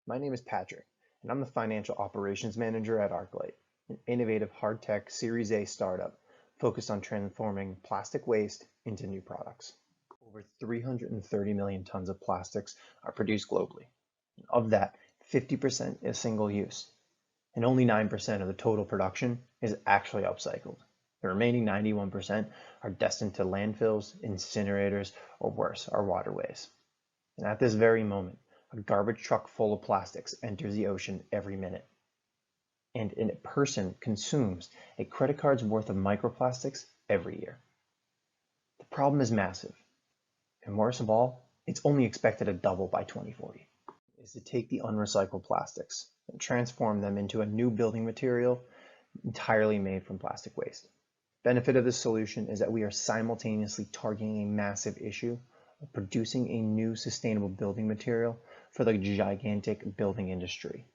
My name is Patrick, and I'm the Financial Operations Manager at Arqlite, an innovative hard tech Series A startup focused on transforming plastic waste into new products. Over 330 million tons of plastics are produced globally. Of that, 50% is single use, and only 9% of the total production is actually upcycled. The remaining 91% are destined to landfills, incinerators, or worse, our waterways. And at this very moment, a garbage truck full of plastics enters the ocean every minute. And a person consumes a credit card's worth of microplastics every year. The problem is massive. And worst of all, it's only expected to double by 2040. Is to take the unrecycled plastics and transform them into a new building material entirely made from plastic waste. Benefit of this solution is that we are simultaneously targeting a massive issue of producing a new sustainable building material for the gigantic building industry.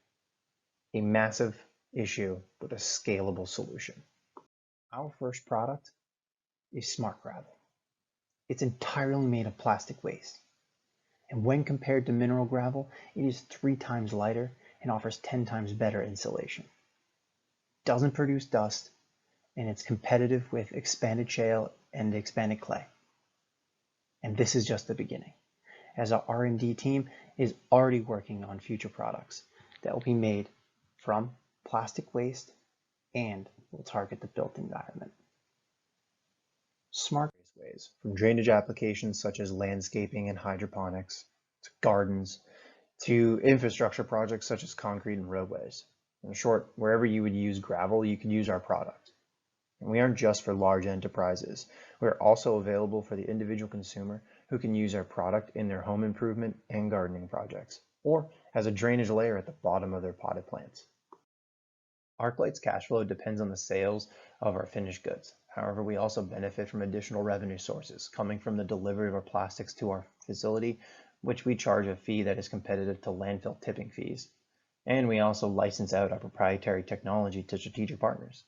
A massive issue with a scalable solution. Our first product is Smart Gravel. It's entirely made of plastic waste. And when compared to mineral gravel, it is 3 times lighter and offers 10 times better insulation. Doesn't produce dust, and it's competitive with expanded shale and expanded clay. And this is just the beginning, as our R&D team is already working on future products that will be made from plastic waste and will target the built environment. Smart ways, from drainage applications such as landscaping and hydroponics, to gardens, to infrastructure projects such as concrete and roadways. In short, wherever you would use gravel, you could use our product. And we aren't just for large enterprises. We are also available for the individual consumer who can use our product in their home improvement and gardening projects, or as a drainage layer at the bottom of their potted plants. Arqlite's cash flow depends on the sales of our finished goods. However, we also benefit from additional revenue sources coming from the delivery of our plastics to our facility, which we charge a fee that is competitive to landfill tipping fees. And we also license out our proprietary technology to strategic partners.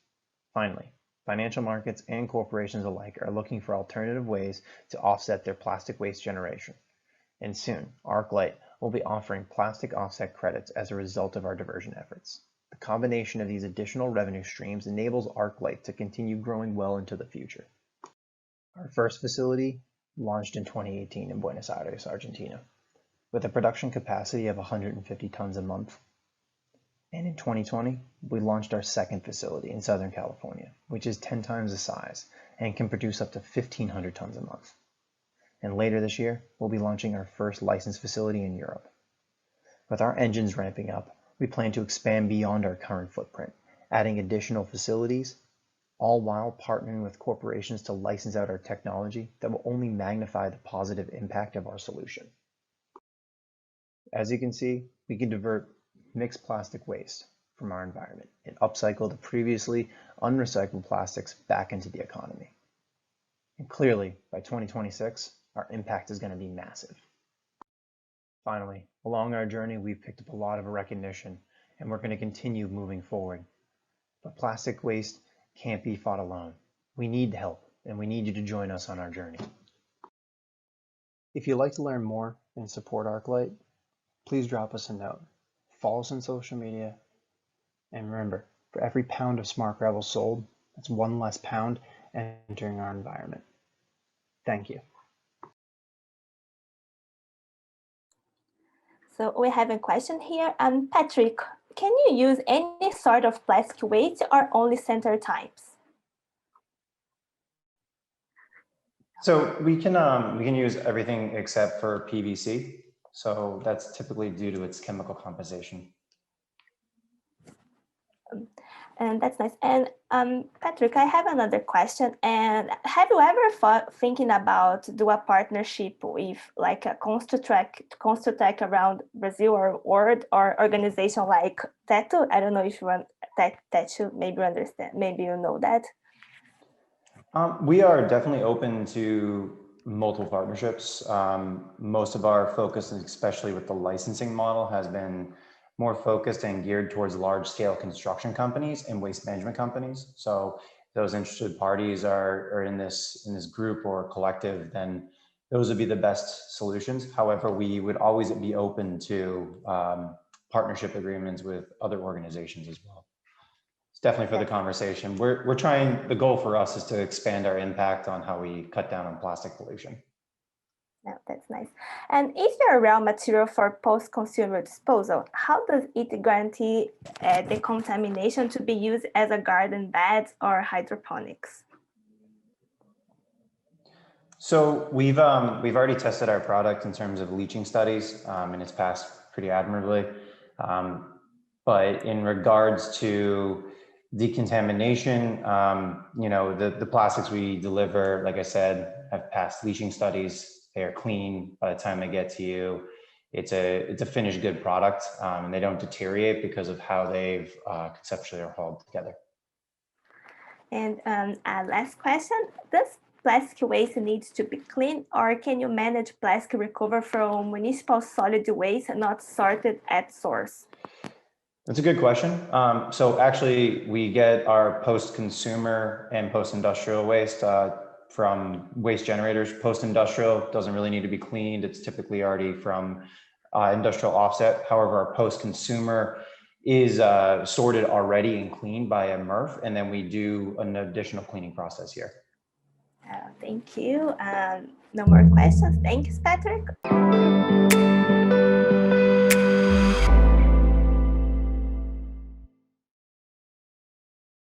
Finally, financial markets and corporations alike are looking for alternative ways to offset their plastic waste generation. And soon, Arqlite will be offering plastic offset credits as a result of our diversion efforts. The combination of these additional revenue streams enables Arqlite to continue growing well into the future. Our first facility launched in 2018 in Buenos Aires, Argentina, with a production capacity of 150 tons a month. And in 2020, we launched our second facility in Southern California, which is 10 times the size and can produce up to 1,500 tons a month. And later this year, we'll be launching our first licensed facility in Europe. With our engines ramping up, we plan to expand beyond our current footprint, adding additional facilities, all while partnering with corporations to license out our technology that will only magnify the positive impact of our solution. As you can see, we can divert mixed plastic waste from our environment and upcycle the previously unrecycled plastics back into the economy. And clearly, by 2026, our impact is going to be massive. Finally, along our journey, we've picked up a lot of recognition, and we're going to continue moving forward. But plastic waste can't be fought alone. We need help, and we need you to join us on our journey. If you'd like to learn more and support Arqlite, please drop us a note. Follow us on social media, and remember, for every pound of Smart Gravel sold, that's 1 less pound entering our environment. Thank you. So we have a question here. Patrick, can you use any sort of plastic waste or only center types? So we can use everything except for PVC. So that's typically due to its chemical composition. And that's nice. And Patrick, I have another question. And have you ever thinking about do a partnership with like a Construtec around Brazil or world, or organization like Tattoo? I don't know if you want Tattoo, maybe you understand, maybe you know that. We are definitely open to multiple partnerships. Most of our focus, especially with the licensing model, has been more focused and geared towards large-scale construction companies and waste management companies. So those interested parties are in this group or collective, then those would be the best solutions. However, we would always be open to partnership agreements with other organizations as well. It's definitely for the conversation. We're trying, the goal for us is to expand our impact on how we cut down on plastic pollution. No, that's nice. And if you're a raw material for post-consumer disposal, how does it guarantee the contamination to be used as a garden bed or hydroponics? So we've already tested our product in terms of leaching studies, and it's passed pretty admirably. But in regards to decontamination, you know, the plastics we deliver, like I said, have passed leaching studies. They are clean by the time they get to you. It's a finished good product, and they don't deteriorate because of how they've conceptually are hauled together. And last question, does plastic waste needs to be clean, or can you manage plastic recovery from municipal solid waste not sorted at source? That's a good question. So actually, we get our post-consumer and post-industrial waste from waste generators. Post-industrial doesn't really need to be cleaned. It's typically already from industrial offset. However, our post-consumer is sorted already and cleaned by a MRF, and then we do an additional cleaning process here. Thank you. No more questions. Thanks, Patrick.